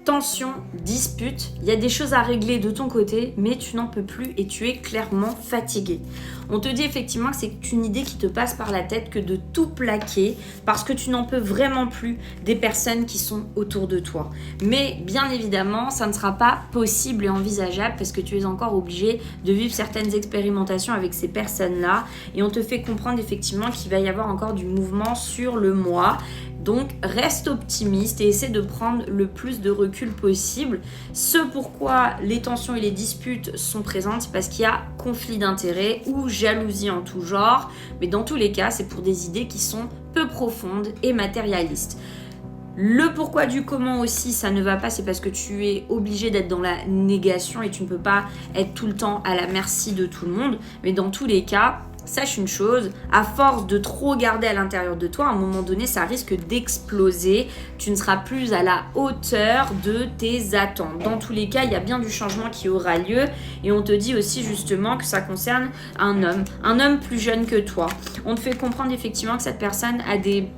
tension, dispute, il y a des choses à régler de ton côté, mais tu n'en peux plus et tu es clairement fatigué. On te dit effectivement que c'est une idée qui te passe par la tête que de tout plaquer parce que tu n'en peux vraiment plus des personnes qui sont autour de toi. Mais bien évidemment, ça ne sera pas possible et envisageable parce que tu es encore obligé de vivre certaines expérimentations avec ces personnes-là et on te fait comprendre effectivement qu'il va y avoir encore du mouvement sur le mois. Donc, reste optimiste et essaie de prendre le plus de recul possible. Ce pourquoi les tensions et les disputes sont présentes, c'est parce qu'il y a conflit d'intérêts ou jalousie en tout genre. Mais dans tous les cas, c'est pour des idées qui sont peu profondes et matérialistes. Le pourquoi du comment aussi, ça ne va pas, c'est parce que tu es obligé d'être dans la négation et tu ne peux pas être tout le temps à la merci de tout le monde. Mais dans tous les cas, sache une chose, à force de trop garder à l'intérieur de toi, à un moment donné, ça risque d'exploser. Tu ne seras plus à la hauteur de tes attentes. Dans tous les cas, il y a bien du changement qui aura lieu. Et on te dit aussi justement que ça concerne un homme plus jeune que toi. On te fait comprendre effectivement que cette personne a des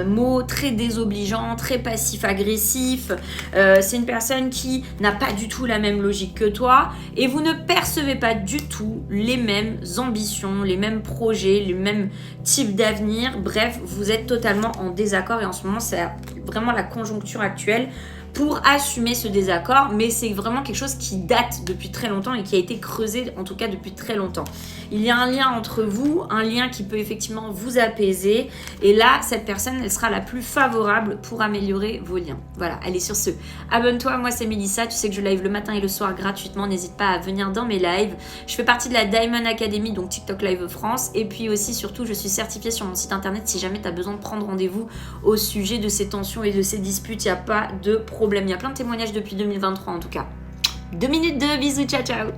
mots très désobligeants, très passif-agressif. C'est une personne qui n'a pas du tout la même logique que toi et vous ne percevez pas du tout les mêmes ambitions, les mêmes projets, les mêmes types d'avenir. Bref, vous êtes totalement en désaccord et en ce moment, c'est vraiment la conjoncture actuelle pour assumer ce désaccord, mais c'est vraiment quelque chose qui date depuis très longtemps et qui a été creusé en tout cas depuis très longtemps. Il y a un lien entre vous, un lien qui peut effectivement vous apaiser et là, cette personne, elle sera la plus favorable pour améliorer vos liens. Voilà, allez sur ce. Abonne-toi, moi c'est Mélissa, tu sais que je live le matin et le soir gratuitement, n'hésite pas à venir dans mes lives. Je fais partie de la Diamond Academy, donc TikTok Live France et puis aussi surtout, je suis certifiée sur mon site internet si jamais tu as besoin de prendre rendez-vous au sujet de ces tensions et de ces disputes, il n'y a pas de problème. Il y a plein de témoignages depuis 2023 en tout cas. 2 minutes de bisous, ciao ciao.